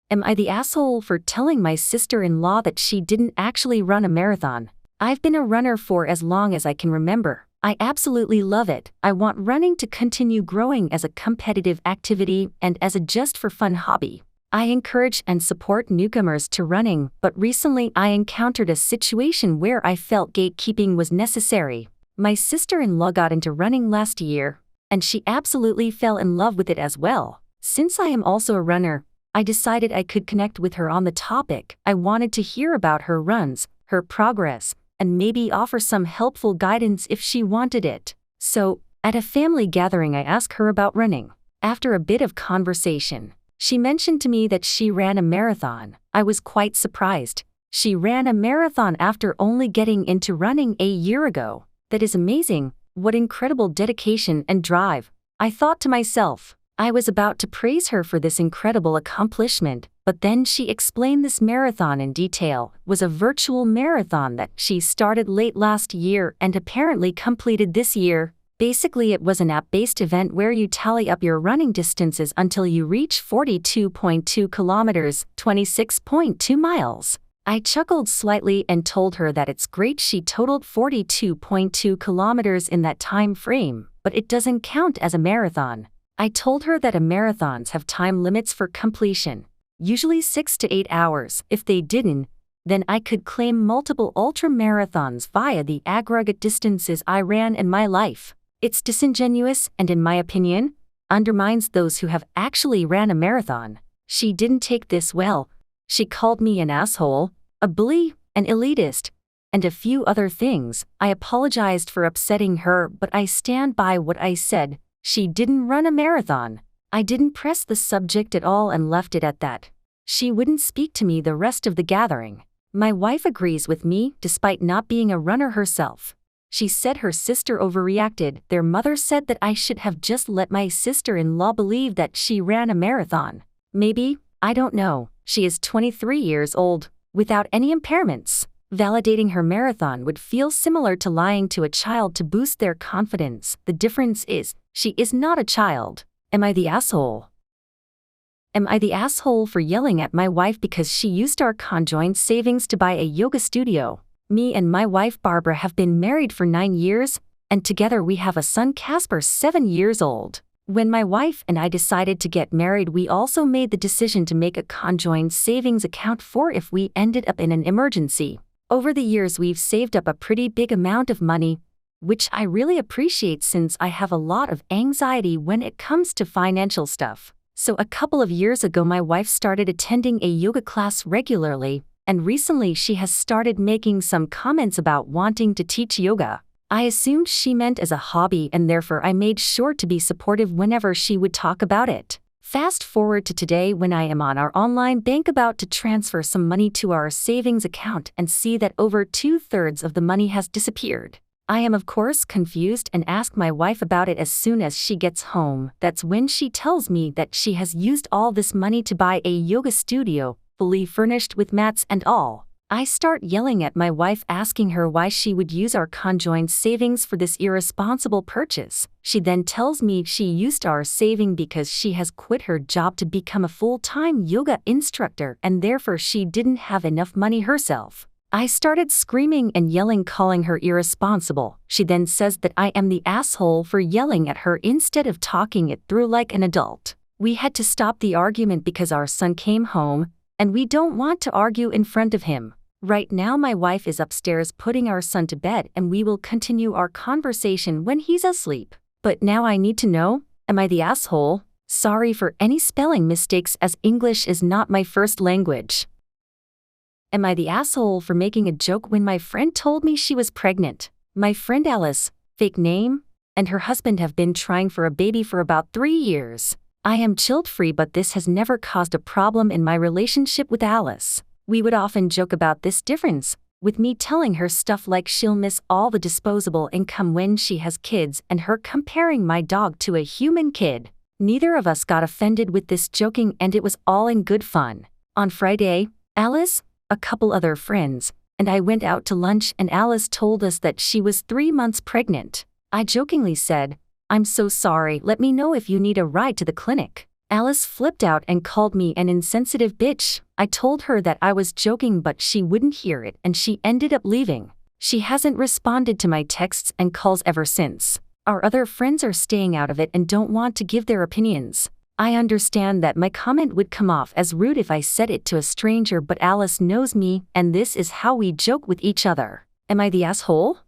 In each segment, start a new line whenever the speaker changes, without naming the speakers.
Am I the asshole for telling my sister-in-law that she didn't actually run a marathon? I've been a runner for as long as I can remember. I absolutely love it. I want running to continue growing as a competitive activity and as a just-for-fun hobby. I encourage and support newcomers to running, but recently I encountered a situation where I felt gatekeeping was necessary. My sister-in-law got into running last year, and she absolutely fell in love with it as well. Since I am also a runner, I decided I could connect with her on the topic. I wanted to hear about her runs, her progress, and maybe offer some helpful guidance if she wanted it. So, at a family gathering I asked her about running. After a bit of conversation, she mentioned to me that she ran a marathon. I was quite surprised. She ran a marathon after only getting into running a year ago. That is amazing. What incredible dedication and drive. I thought to myself. I was about to praise her for this incredible accomplishment, but then she explained this marathon in detail was a virtual marathon that she started late last year and apparently completed this year. Basically, it was an app-based event where you tally up your running distances until you reach 42.2 kilometers, 26.2 miles. I chuckled slightly and told her that it's great she totaled 42.2 kilometers in that time frame, but it doesn't count as a marathon. I told her that marathons have time limits for completion, usually 6 to 8 hours. If they didn't, then I could claim multiple ultra-marathons via the aggregate distances I ran in my life. It's disingenuous and, in my opinion, undermines those who have actually ran a marathon. She didn't take this well. She called me an asshole, a bully, an elitist, and a few other things. I apologized for upsetting her, but I stand by what I said. She didn't run a marathon. I didn't press the subject at all and left it at that. She wouldn't speak to me the rest of the gathering. My wife agrees with me, despite not being a runner herself. She said her sister overreacted. Their mother said that I should have just let my sister-in-law believe that she ran a marathon. Maybe, I don't know. She is 23 years old, without any impairments. Validating her marathon would feel similar to lying to a child to boost their confidence. The difference is, she is not a child. Am I the asshole? Am I the asshole for yelling at my wife because she used our conjoined savings to buy a yoga studio? Me and my wife Barbara have been married for 9 years, and together we have a son Casper 7 years old. When my wife and I decided to get married, we also made the decision to make a conjoined savings account for if we ended up in an emergency. Over the years we've saved up a pretty big amount of money, which I really appreciate since I have a lot of anxiety when it comes to financial stuff. So a couple of years ago my wife started attending a yoga class regularly, and recently she has started making some comments about wanting to teach yoga. I assumed she meant as a hobby, and therefore I made sure to be supportive whenever she would talk about it. Fast forward to today when I am on our online bank about to transfer some money to our savings account and see that over 2/3 of the money has disappeared. I am of course confused and ask my wife about it as soon as she gets home. That's when she tells me that she has used all this money to buy a yoga studio, fully furnished with mats and all. I start yelling at my wife, asking her why she would use our conjoined savings for this irresponsible purchase. She then tells me she used our saving because she has quit her job to become a full-time yoga instructor and therefore she didn't have enough money herself. I started screaming and yelling, calling her irresponsible. She then says that I am the asshole for yelling at her instead of talking it through like an adult. We had to stop the argument because our son came home, and we don't want to argue in front of him. Right now my wife is upstairs putting our son to bed, and we will continue our conversation when he's asleep. But now I need to know, am I the asshole? Sorry for any spelling mistakes as English is not my first language. Am I the asshole for making a joke when my friend told me she was pregnant? My friend Alice, fake name, and her husband have been trying for a baby for about 3 years. I am child-free, but this has never caused a problem in my relationship with Alice. We would often joke about this difference, with me telling her stuff like she'll miss all the disposable income when she has kids and her comparing my dog to a human kid. Neither of us got offended with this joking and it was all in good fun. On Friday, Alice, a couple other friends, and I went out to lunch and Alice told us that she was 3 months pregnant. I jokingly said, "I'm so sorry, let me know if you need a ride to the clinic." Alice flipped out and called me an insensitive bitch. I told her that I was joking, but she wouldn't hear it and she ended up leaving. She hasn't responded to my texts and calls ever since. Our other friends are staying out of it and don't want to give their opinions. I understand that my comment would come off as rude if I said it to a stranger, but Alice knows me and this is how we joke with each other. Am I the asshole?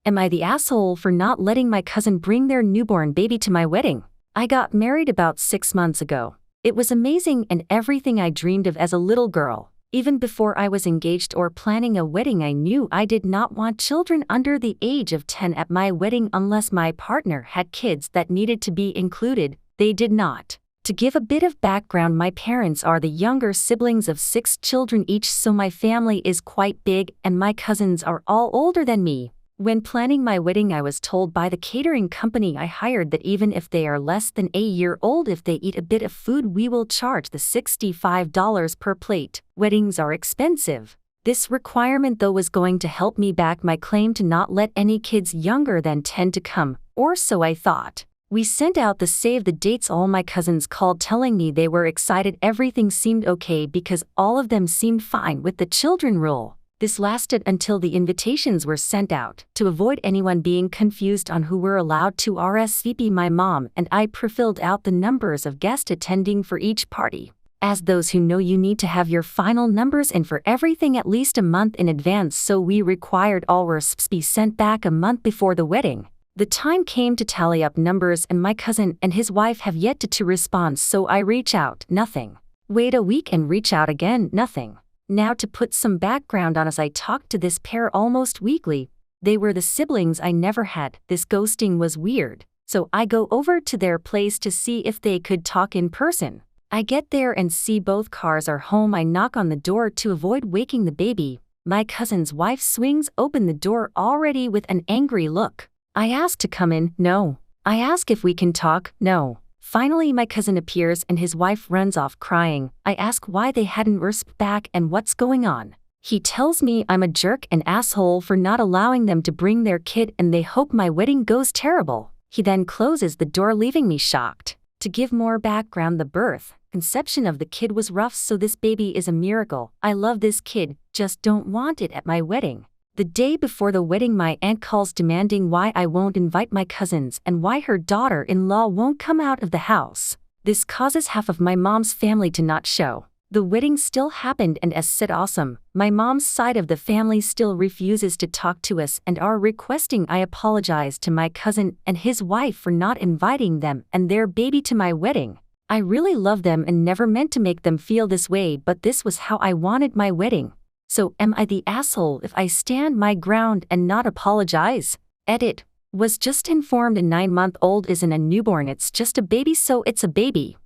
Am I the asshole for not letting my cousin bring their newborn baby to my wedding? I got married about 6 months ago. It was amazing and everything I dreamed of as a little girl. Even before I was engaged or planning a wedding, I knew I did not want children under the age of 10 at my wedding unless my partner had kids that needed to be included. They did not. To give a bit of background, my parents are the younger siblings of 6 children each, so my family is quite big and my cousins are all older than me. When planning my wedding, I was told by the catering company I hired that even if they are less than a year old, if they eat a bit of food, we will charge the $65 per plate. Weddings are expensive. This requirement, though, was going to help me back my claim to not let any kids younger than 10 to come, or so I thought. We sent out the save the dates. All my cousins called telling me they were excited. Everything seemed okay because all of them seemed fine with the children rule. This lasted until the invitations were sent out. To avoid anyone being confused on who were allowed to RSVP, my mom and I pre-filled out the numbers of guests attending for each party. As those who know, you need to have your final numbers in for everything at least a month in advance, so we required all RSVPs be sent back a month before the wedding. The time came to tally up numbers and my cousin and his wife have yet to respond, so I reach out, nothing. Wait a week and reach out again, nothing. Now to put some background on us, I talked to this pair almost weekly. They were the siblings I never had. This ghosting was weird, so I go over to their place to see if they could talk in person. I get there and see both cars are home. I knock on the door to avoid waking the baby. My cousin's wife swings open the door already with an angry look. I ask to come in, no. I ask if we can talk, no. Finally, my cousin appears and his wife runs off crying. I ask why they hadn't RSVP'd back and what's going on. He tells me I'm a jerk and asshole for not allowing them to bring their kid and they hope my wedding goes terrible. He then closes the door, leaving me shocked. To give more background, the conception of the kid was rough, so this baby is a miracle. I love this kid, just don't want it at my wedding. The day before the wedding, my aunt calls demanding why I won't invite my cousins and why her daughter-in-law won't come out of the house. This causes half of my mom's family to not show. The wedding still happened and as said awesome, my mom's side of the family still refuses to talk to us and are requesting I apologize to my cousin and his wife for not inviting them and their baby to my wedding. I really love them and never meant to make them feel this way, but this was how I wanted my wedding. So am I the asshole if I stand my ground and not apologize? Edit. Was just informed a 9-month-old isn't a newborn, it's just a baby, so it's a baby.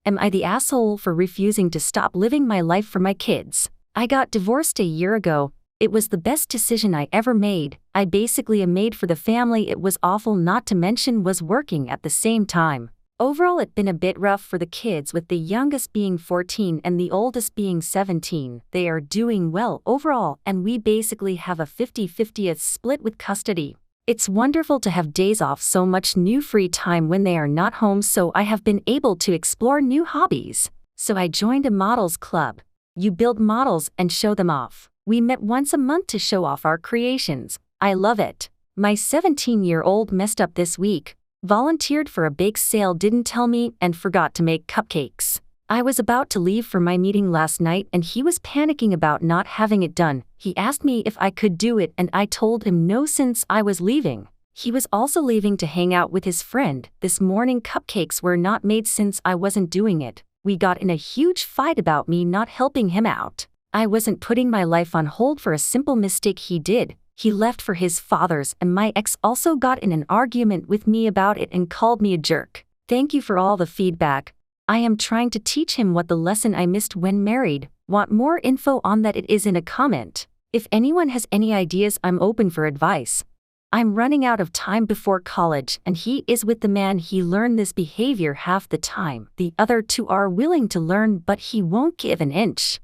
Am I the asshole for refusing to stop living my life for my kids? I got divorced a year ago. It was the best decision I ever made. I basically a maid for the family. It was awful, not to mention was working at the same time. Overall, it's been a bit rough for the kids, with the youngest being 14 and the oldest being 17. They are doing well overall, and we basically have a 50-50 split with custody. It's wonderful to have days off, so much new free time when they are not home, so I have been able to explore new hobbies. So I joined a models club. You build models and show them off. We met once a month to show off our creations. I love it. My 17-year-old messed up this week. Volunteered for a bake sale, didn't tell me, and forgot to make cupcakes. I was about to leave for my meeting last night and he was panicking about not having it done. He asked me if I could do it and I told him no since I was leaving. He was also leaving to hang out with his friend. This morning cupcakes were not made since I wasn't doing it. We got in a huge fight about me not helping him out. I wasn't putting my life on hold for a simple mistake he did. He left for his father's and my ex also got in an argument with me about it and called me a jerk. Thank you for all the feedback. I am trying to teach him what the lesson I missed when married. Want more info on that? It is in a comment. If anyone has any ideas, I'm open for advice. I'm running out of time before college and he is with the man he learned this behavior half the time. The other two are willing to learn but he won't give an inch.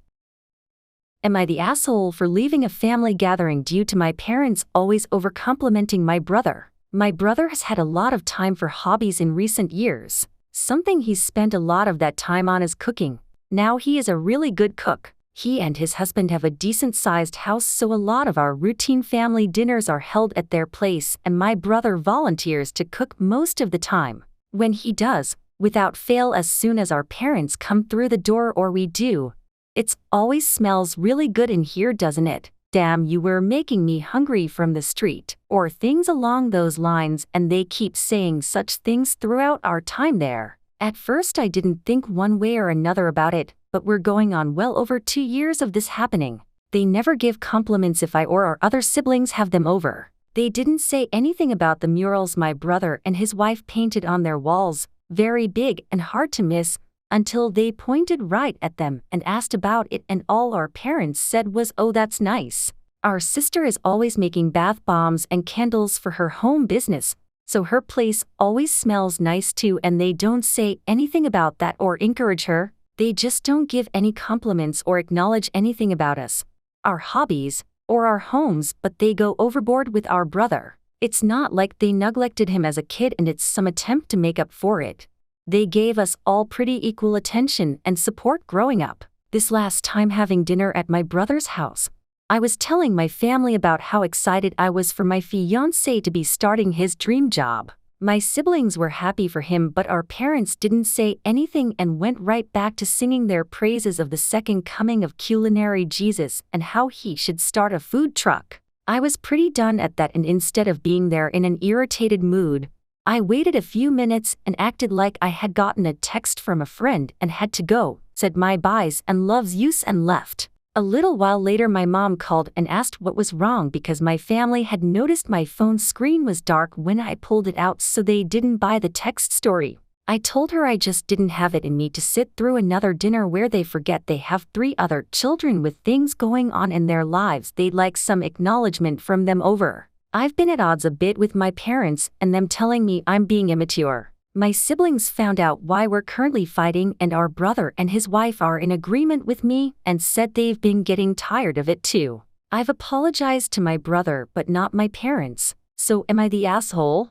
Am I the asshole for leaving a family gathering due to my parents always overcomplimenting my brother? My brother has had a lot of time for hobbies in recent years. Something he's spent a lot of that time on is cooking. Now he is a really good cook. He and his husband have a decent-sized house, so a lot of our routine family dinners are held at their place, and my brother volunteers to cook most of the time. When he does, without fail, as soon as our parents come through the door or we do, it always smells really good in here, doesn't it? Damn, you were making me hungry from the street, or things along those lines, and they keep saying such things throughout our time there. At first I didn't think one way or another about it, but we're going on well over 2 years of this happening. They never give compliments if I or our other siblings have them over. They didn't say anything about the murals my brother and his wife painted on their walls, very big and hard to miss, until they pointed right at them and asked about it, and all our parents said was, "Oh, that's nice." Our sister is always making bath bombs and candles for her home business, so her place always smells nice too, and they don't say anything about that or encourage her. They just don't give any compliments or acknowledge anything about us, our hobbies, or our homes, but they go overboard with our brother. It's not like they neglected him as a kid and it's some attempt to make up for it. They gave us all pretty equal attention and support growing up. This last time having dinner at my brother's house, I was telling my family about how excited I was for my fiancé to be starting his dream job. My siblings were happy for him, but our parents didn't say anything and went right back to singing their praises of the second coming of culinary Jesus and how he should start a food truck. I was pretty done at that, and instead of being there in an irritated mood, I waited a few minutes and acted like I had gotten a text from a friend and had to go, said my byes and loves yous, and left. A little while later my mom called and asked what was wrong because my family had noticed my phone screen was dark when I pulled it out, so they didn't buy the text story. I told her I just didn't have it in me to sit through another dinner where they forget they have 3 other children with things going on in their lives they'd like some acknowledgement from them over. I've been at odds a bit with my parents and them telling me I'm being immature. My siblings found out why we're currently fighting, and our brother and his wife are in agreement with me and said they've been getting tired of it too. I've apologized to my brother but not my parents, so am I the asshole?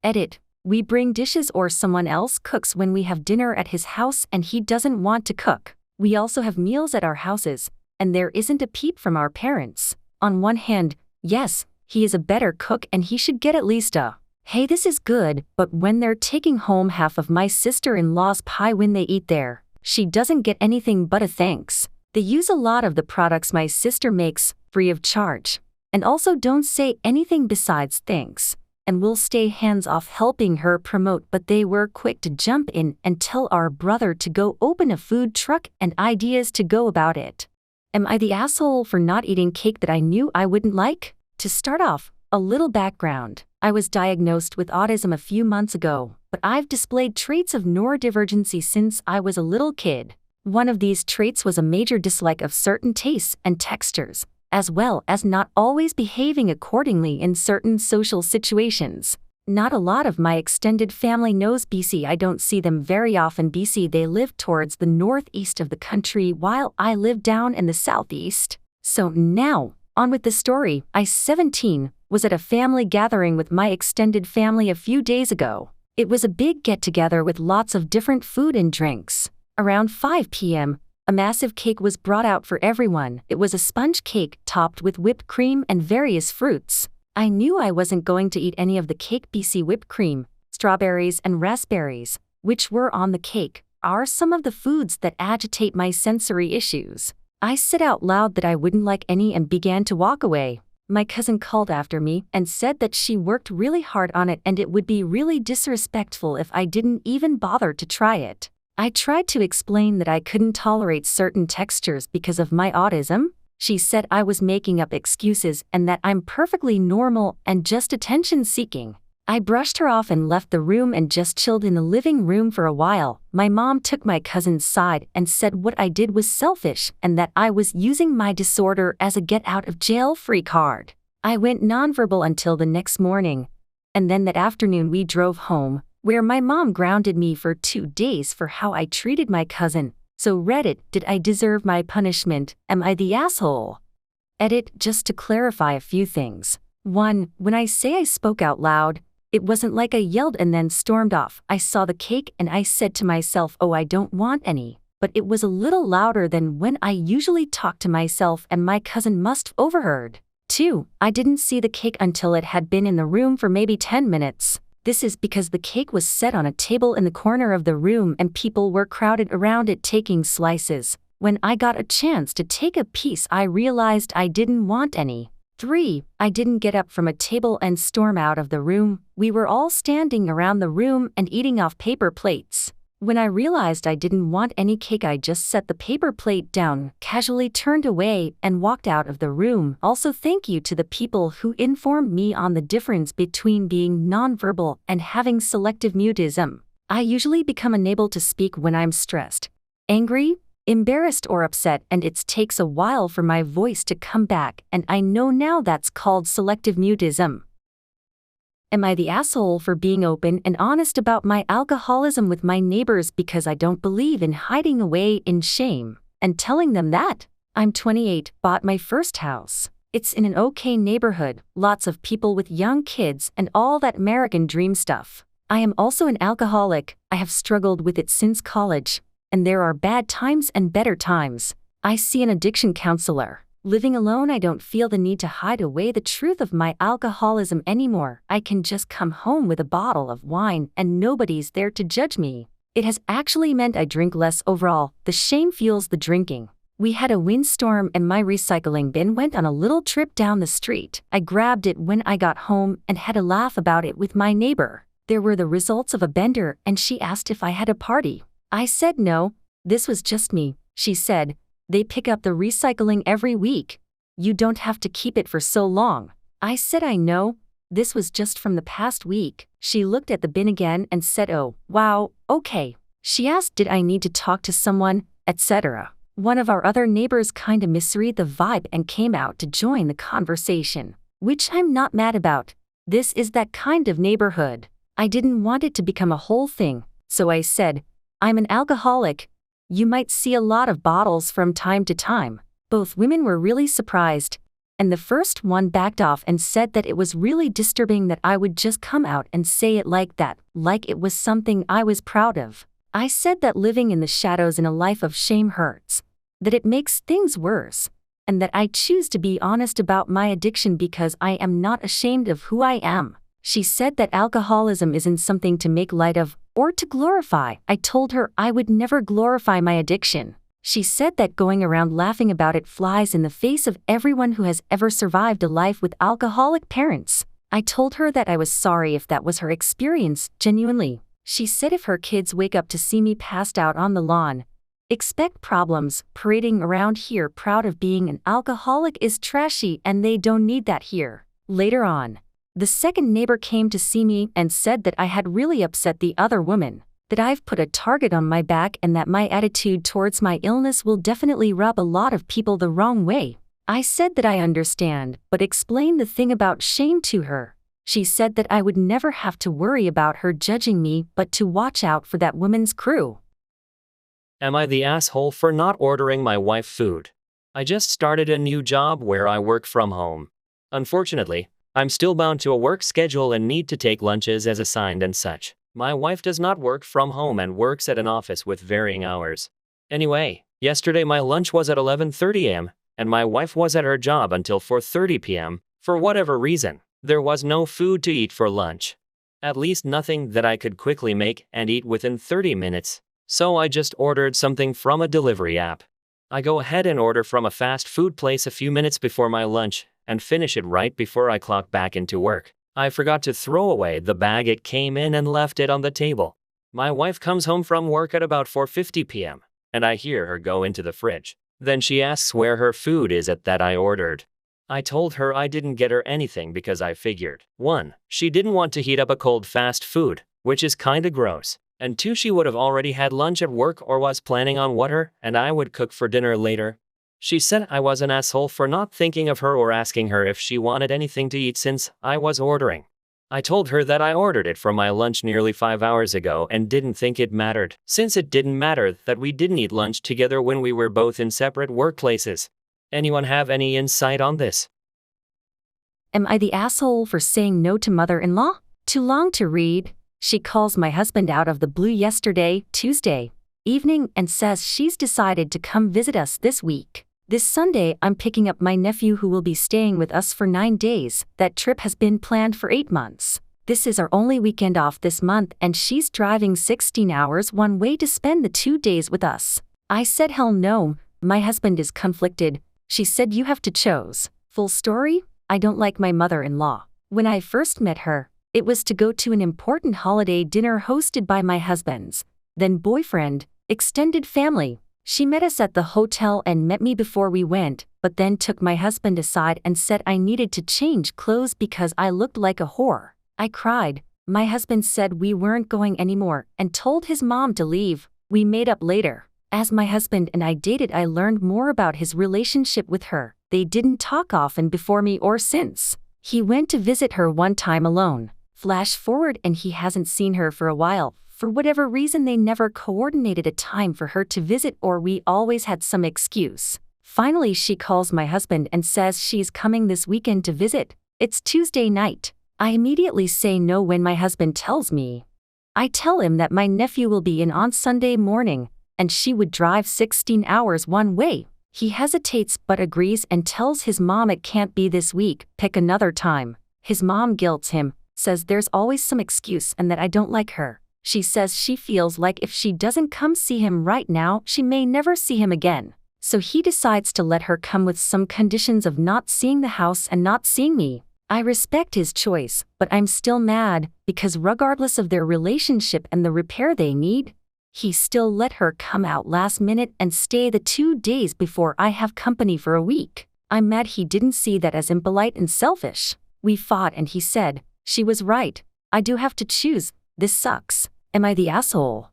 Edit. We bring dishes or someone else cooks when we have dinner at his house and he doesn't want to cook. We also have meals at our houses, and there isn't a peep from our parents. On one hand, yes, he is a better cook and he should get at least a, "Hey, this is good," but when they're taking home half of my sister-in-law's pie when they eat there, she doesn't get anything but a thanks. They use a lot of the products my sister makes, free of charge, and also don't say anything besides thanks, and will stay hands-off helping her promote, but they were quick to jump in and tell our brother to go open a food truck and ideas to go about it. Am I the asshole for not eating cake that I knew I wouldn't like? To start off, a little background. I was diagnosed with autism a few months ago, but I've displayed traits of neurodivergency since I was a little kid. One of these traits was a major dislike of certain tastes and textures, as well as not always behaving accordingly in certain social situations. Not a lot of my extended family knows BC. I don't see them very often. BC, they live towards the northeast of the country while I live down in the southeast. So now, on with the story. I, 17, was at a family gathering with my extended family a few days ago. It was a big get-together with lots of different food and drinks. Around 5 p.m., a massive cake was brought out for everyone. It was a sponge cake topped with whipped cream and various fruits. I knew I wasn't going to eat any of the cake. BC whipped cream, strawberries and raspberries, which were on the cake, are some of the foods that agitate my sensory issues. I said out loud that I wouldn't like any and began to walk away. My cousin called after me and said that she worked really hard on it and it would be really disrespectful if I didn't even bother to try it. I tried to explain that I couldn't tolerate certain textures because of my autism. She said I was making up excuses and that I'm perfectly normal and just attention-seeking. I brushed her off and left the room and just chilled in the living room for a while. My mom took my cousin's side and said what I did was selfish and that I was using my disorder as a get-out-of-jail-free card. I went nonverbal until the next morning, and then that afternoon we drove home, where my mom grounded me for 2 days for how I treated my cousin. So Reddit, did I deserve my punishment? Am I the asshole? Edit, just to clarify a few things. 1. When I say I spoke out loud, It wasn't like I yelled and then stormed off. I saw the cake and I said to myself, oh, I don't want any. But it was a little louder than when I usually talk to myself, and my cousin must have overheard. 2. I didn't see the cake until it had been in the room for maybe 10 minutes. This is because the cake was set on a table in the corner of the room and people were crowded around it taking slices. When I got a chance to take a piece, I realized I didn't want any. 3. I didn't get up from a table and storm out of the room. We were all standing around the room and eating off paper plates. When I realized I didn't want any cake, I just set the paper plate down, casually turned away, and walked out of the room. Also, thank you to the people who informed me on the difference between being nonverbal and having selective mutism. I usually become unable to speak when I'm stressed, angry, embarrassed, or upset, and it takes a while for my voice to come back, and I know now that's called selective mutism. Am I the asshole for being open and honest about my alcoholism with my neighbors because I don't believe in hiding away in shame and telling them that? I'm 28, bought my first house. It's in an okay neighborhood, lots of people with young kids and all that American dream stuff. I am also an alcoholic. I have struggled with it since college, and there are bad times and better times. I see an addiction counselor. Living alone, I don't feel the need to hide away the truth of my alcoholism anymore. I can just come home with a bottle of wine and nobody's there to judge me. It has actually meant I drink less overall. The shame fuels the drinking. We had a windstorm and my recycling bin went on a little trip down the street. I grabbed it when I got home and had a laugh about it with my neighbor. There were the results of a bender and she asked if I had a party. I said no, this was just me. She said, they pick up the recycling every week. You don't have to keep it for so long. I said I know, this was just from the past week. She looked at the bin again and said, oh, wow, okay. She asked did I need to talk to someone, etc. One of our other neighbors kinda misread the vibe and came out to join the conversation, which I'm not mad about. This is that kind of neighborhood. I didn't want it to become a whole thing, so I said, I'm an alcoholic. You might see a lot of bottles from time to time. Both women were really surprised, and the first one backed off and said that it was really disturbing that I would just come out and say it like that, like it was something I was proud of. I said that living in the shadows in a life of shame hurts, that it makes things worse, and that I choose to be honest about my addiction because I am not ashamed of who I am. She said that alcoholism isn't something to make light of or to glorify. I told her I would never glorify my addiction. She said that going around laughing about it flies in the face of everyone who has ever survived a life with alcoholic parents. I told her that I was sorry if that was her experience, genuinely. She said if her kids wake up to see me passed out on the lawn, expect problems. Parading around here proud of being an alcoholic is trashy and they don't need that here. Later on, the second neighbor came to see me and said that I had really upset the other woman, that I've put a target on my back and that my attitude towards my illness will definitely rub a lot of people the wrong way. I said that I understand, but explained the thing about shame to her. She said that I would never have to worry about her judging me, but to watch out for that woman's crew.
Am I the asshole for not ordering my wife food? I just started a new job where I work from home. Unfortunately, I'm still bound to a work schedule and need to take lunches as assigned and such. My wife does not work from home and works at an office with varying hours. Anyway, yesterday my lunch was at 11:30 a.m., and my wife was at her job until 4:30 p.m. For whatever reason, there was no food to eat for lunch. At least nothing that I could quickly make and eat within 30 minutes. So I just ordered something from a delivery app. I go ahead and order from a fast food place a few minutes before my lunch and finish it right before I clock back into work. I forgot to throw away the bag it came in and left it on the table. My wife comes home from work at about 4:50 p.m., and I hear her go into the fridge. Then she asks where her food is at that I ordered. I told her I didn't get her anything because I figured, 1, she didn't want to heat up a cold fast food, which is kinda gross, and 2, she would have already had lunch at work or was planning on what her and I would cook for dinner later. She said I was an asshole for not thinking of her or asking her if she wanted anything to eat since I was ordering. I told her that I ordered it for my lunch nearly 5 hours ago and didn't think it mattered, since it didn't matter that we didn't eat lunch together when we were both in separate workplaces. Anyone have any insight on this?
Am I the asshole for saying no to mother-in-law? Too long to read. She calls my husband out of the blue yesterday, Tuesday evening, and says she's decided to come visit us this week. This Sunday, I'm picking up my nephew who will be staying with us for 9 days. That trip has been planned for 8 months. This is our only weekend off this month, and she's driving 16 hours one way to spend the 2 days with us. I said hell no, my husband is conflicted. She said you have to choose. Full story? I don't like my mother-in-law. When I first met her, it was to go to an important holiday dinner hosted by my husband's then boyfriend, extended family. She met us at the hotel and met me before we went, but then took my husband aside and said I needed to change clothes because I looked like a whore. I cried. My husband said we weren't going anymore and told his mom to leave. We made up later. As my husband and I dated, I learned more about his relationship with her. They didn't talk often before me or since. He went to visit her one time alone. Flash forward and he hasn't seen her for a while. For whatever reason, they never coordinated a time for her to visit, or we always had some excuse. Finally, she calls my husband and says she's coming this weekend to visit. It's Tuesday night. I immediately say no when my husband tells me. I tell him that my nephew will be in on Sunday morning, and she would drive 16 hours one way. He hesitates but agrees and tells his mom it can't be this week, pick another time. His mom guilts him, says there's always some excuse and that I don't like her. She says she feels like if she doesn't come see him right now, she may never see him again. So he decides to let her come with some conditions of not seeing the house and not seeing me. I respect his choice, but I'm still mad, because regardless of their relationship and the repair they need, he still let her come out last minute and stay the 2 days before I have company for a week. I'm mad he didn't see that as impolite and selfish. We fought and he said, she was right. I do have to choose. This sucks. Am I the asshole?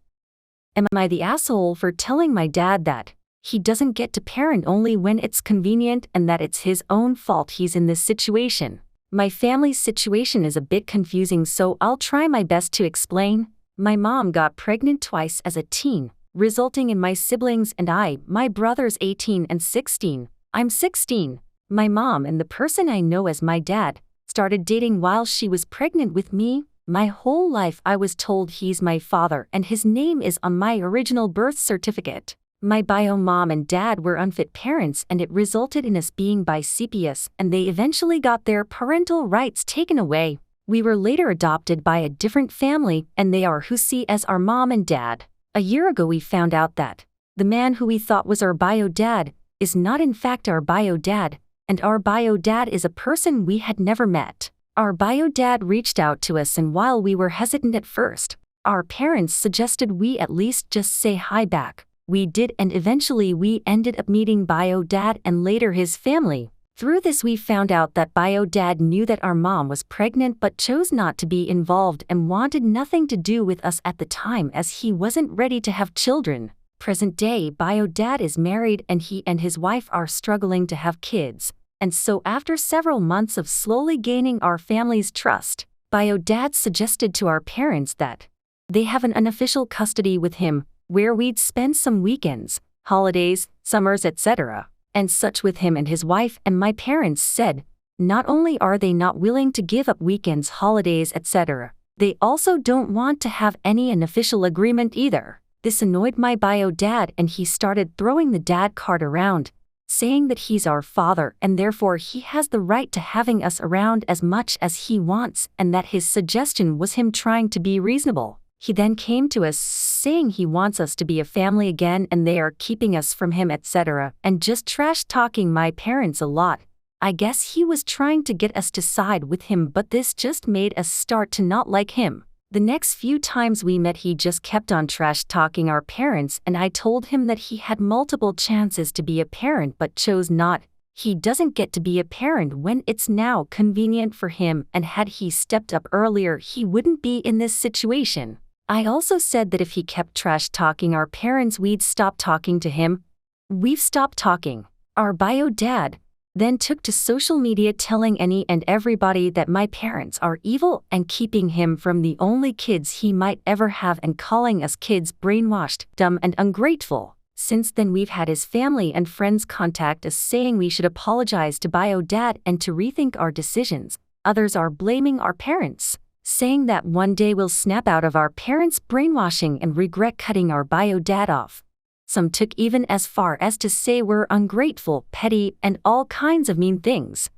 Am I the asshole for telling my dad that he doesn't get to parent only when it's convenient and that it's his own fault he's in this situation? My family's situation is a bit confusing, so I'll try my best to explain. My mom got pregnant twice as a teen, resulting in my siblings and my brothers 18 and 16. I'm 16. My mom and the person I know as my dad started dating while she was pregnant with me. My whole life I was told he's my father and his name is on my original birth certificate. My bio mom and dad were unfit parents, and it resulted in us being CPS, and they eventually got their parental rights taken away. We were later adopted by a different family, and they are who see as our mom and dad. A year ago we found out that the man who we thought was our bio dad is not in fact our bio dad, and our bio dad is a person we had never met. Our bio dad reached out to us, and while we were hesitant at first, our parents suggested we at least just say hi back. We did, and eventually we ended up meeting bio dad and later his family. Through this we found out that bio dad knew that our mom was pregnant but chose not to be involved and wanted nothing to do with us at the time as he wasn't ready to have children. Present day bio dad is married and he and his wife are struggling to have kids. And so after several months of slowly gaining our family's trust, bio dad suggested to our parents that they have an unofficial custody with him, where we'd spend some weekends, holidays, summers, etc. and such with him and his wife, and my parents said, not only are they not willing to give up weekends, holidays, etc., they also don't want to have any unofficial agreement either. This annoyed my bio dad, and he started throwing the dad card around, saying that he's our father and therefore he has the right to having us around as much as he wants, and that his suggestion was him trying to be reasonable. He then came to us saying he wants us to be a family again and they are keeping us from him, etc., and just trash-talking my parents a lot. I guess he was trying to get us to side with him, but this just made us start to not like him. The next few times we met he just kept on trash-talking our parents, and I told him that he had multiple chances to be a parent but chose not. He doesn't get to be a parent when it's now convenient for him, and had he stepped up earlier he wouldn't be in this situation. I also said that if he kept trash-talking our parents we'd stop talking to him. We've stopped talking. Our bio dad then took to social media telling any and everybody that my parents are evil and keeping him from the only kids he might ever have, and calling us kids brainwashed, dumb, and ungrateful. Since then we've had his family and friends contact us saying we should apologize to bio dad and to rethink our decisions. Others are blaming our parents. saying that one day we'll snap out of our parents' brainwashing and regret cutting our bio dad off. Some took even as far as to say we're ungrateful, petty, and all kinds of mean things.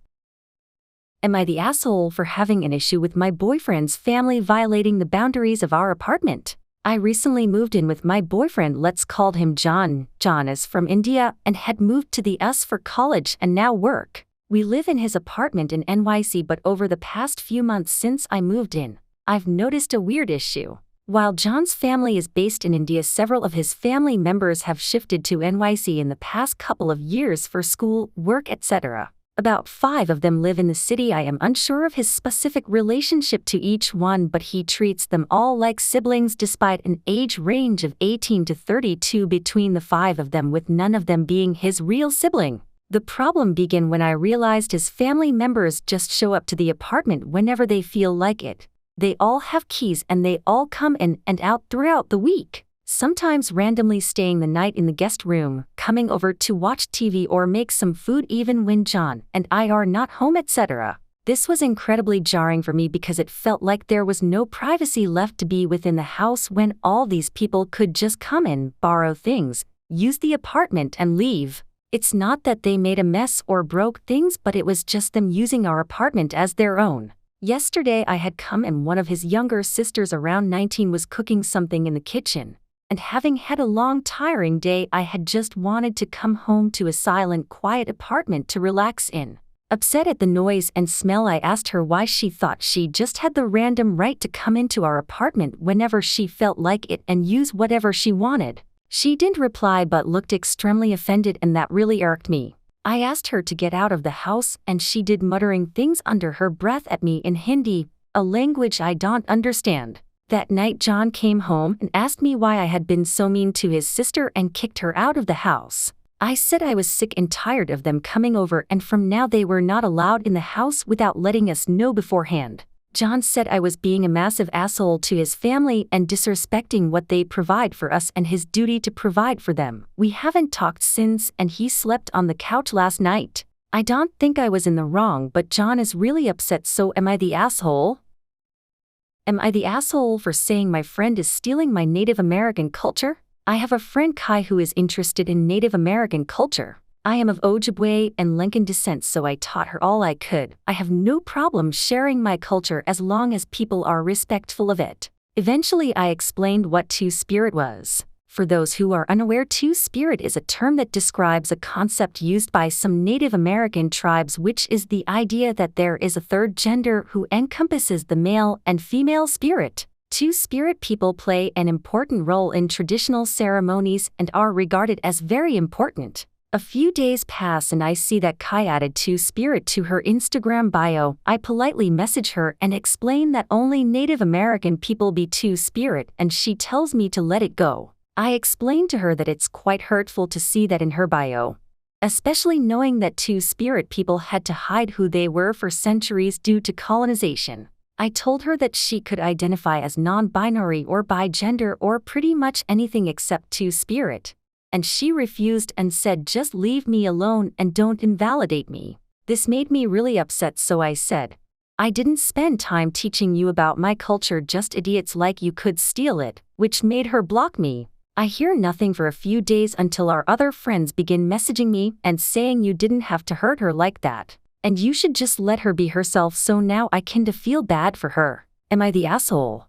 Am I the asshole for having an issue with my boyfriend's family violating the boundaries of our apartment? I recently moved in with my boyfriend, let's call him John. John is from India and had moved to the US for college and now work. We live in his apartment in NYC, but over the past few months since I moved in, I've noticed a weird issue. While John's family is based in India, several of his family members have shifted to NYC in the past couple of years for school, work, etc. About 5 of them live in the city. I am unsure of his specific relationship to each one, but he treats them all like siblings despite an age range of 18 to 32 between the 5 of them, with none of them being his real sibling. The problem began when I realized his family members just show up to the apartment whenever they feel like it. They all have keys and they all come in and out throughout the week, sometimes randomly staying the night in the guest room, coming over to watch TV or make some food even when John and I are not home, etc. This was incredibly jarring for me because it felt like there was no privacy left to be within the house when all these people could just come in, borrow things, use the apartment and leave. It's not that they made a mess or broke things, but it was just them using our apartment as their own. Yesterday I had come and one of his younger sisters, around 19, was cooking something in the kitchen. And having had a long, tiring day, I had just wanted to come home to a silent, quiet apartment to relax in. Upset at the noise and smell, I asked her why she thought she just had the random right to come into our apartment whenever she felt like it and use whatever she wanted. She didn't reply but looked extremely offended, and that really irked me. I asked her to get out of the house and she did, muttering things under her breath at me in Hindi, a language I don't understand. That night John came home and asked me why I had been so mean to his sister and kicked her out of the house. I said I was sick and tired of them coming over, and from now they were not allowed in the house without letting us know beforehand. John said I was being a massive asshole to his family and disrespecting what they provide for us and his duty to provide for them. We haven't talked since, and he slept on the couch last night. I don't think I was in the wrong, but John is really upset, so am I the asshole? Am I the asshole for saying my friend is stealing my Native American culture? I have a friend, Kai, who is interested in Native American culture. I am of Ojibwe and Lincoln descent, so I taught her all I could. I have no problem sharing my culture as long as people are respectful of it. Eventually I explained what Two-Spirit was. For those who are unaware, Two-Spirit is a term that describes a concept used by some Native American tribes, which is the idea that there is a third gender who encompasses the male and female spirit. Two-Spirit people play an important role in traditional ceremonies and are regarded as very important. A few days pass and I see that Kai added Two-Spirit to her Instagram bio. I politely message her and explain that only Native American people be Two-Spirit, and she tells me to let it go. I explained to her that it's quite hurtful to see that in her bio, especially knowing that Two-Spirit people had to hide who they were for centuries due to colonization. I told her that she could identify as non-binary or bi-gender or pretty much anything except Two-Spirit. And she refused and said, just leave me alone and don't invalidate me. This made me really upset, so I said, I didn't spend time teaching you about my culture, just idiots like you could steal it, which made her block me. I hear nothing for a few days until our other friends begin messaging me and saying you didn't have to hurt her like that, and you should just let her be herself, so now I kind of feel bad for her. Am I the asshole?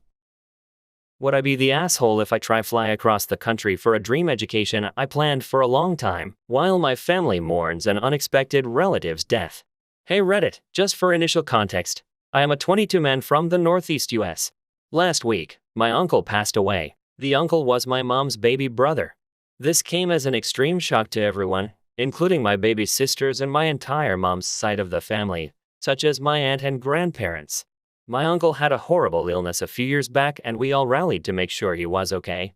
Would I be the asshole if I try fly across the country for a dream education I planned for a long time, while my family mourns an unexpected relative's death? Hey Reddit, just for initial context, I am a 22 man from the Northeast US. Last week, my uncle passed away. The uncle was my mom's baby brother. This came as an extreme shock to everyone, including my baby sisters and my entire mom's side of the family, such as my aunt and grandparents. My uncle had a horrible illness a few years back and we all rallied to make sure he was okay.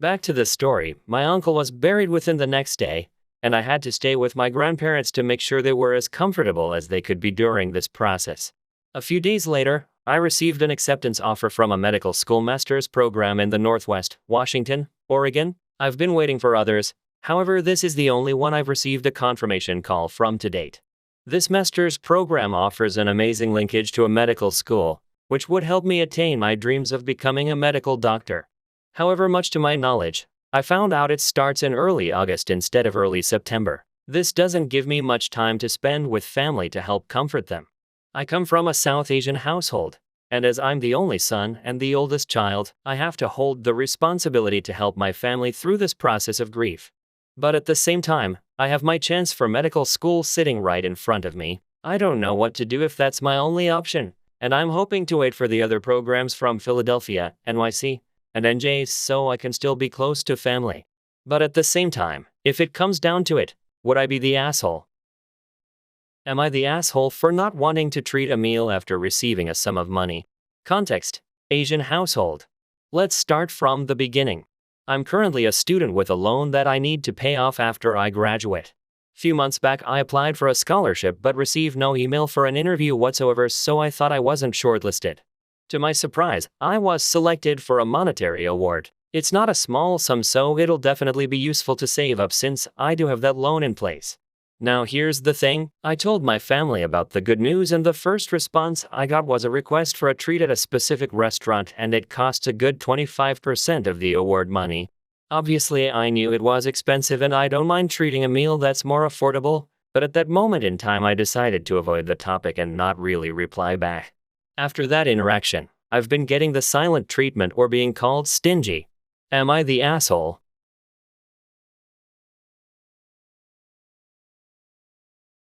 Back to the story, my uncle was buried within the next day, and I had to stay with my grandparents to make sure they were as comfortable as they could be during this process. A few days later, I received an acceptance offer from a medical school master's program in the Northwest, Washington, Oregon. I've been waiting for others, however this is the only one I've received a confirmation call from to date. This master's program offers an amazing linkage to a medical school, which would help me attain my dreams of becoming a medical doctor. However, much to my knowledge, I found out it starts in early August instead of early September. This doesn't give me much time to spend with family to help comfort them. I come from a South Asian household, and as I'm the only son and the oldest child, I have to hold the responsibility to help my family through this process of grief. But at the same time, I have my chance for medical school sitting right in front of me. I don't know what to do if that's my only option, and I'm hoping to wait for the other programs from Philadelphia, NYC, and NJ so I can still be close to family. But at the same time, if it comes down to it, would I be the asshole? Am I the asshole for not wanting to treat a meal after receiving a sum of money? Context: Asian household. Let's start from the beginning. I'm currently a student with a loan that I need to pay off after I graduate. Few months back I applied for a scholarship but received no email for an interview whatsoever, so I thought I wasn't shortlisted. To my surprise, I was selected for a monetary award. It's not a small sum, so it'll definitely be useful to save up since I do have that loan in place. Now here's the thing, I told my family about the good news and the first response I got was a request for a treat at a specific restaurant, and it costs a good 25% of the award money. Obviously I knew it was expensive and I don't mind treating a meal that's more affordable, but at that moment in time I decided to avoid the topic and not really reply back. After that interaction, I've been getting the silent treatment or being called stingy. Am I the asshole?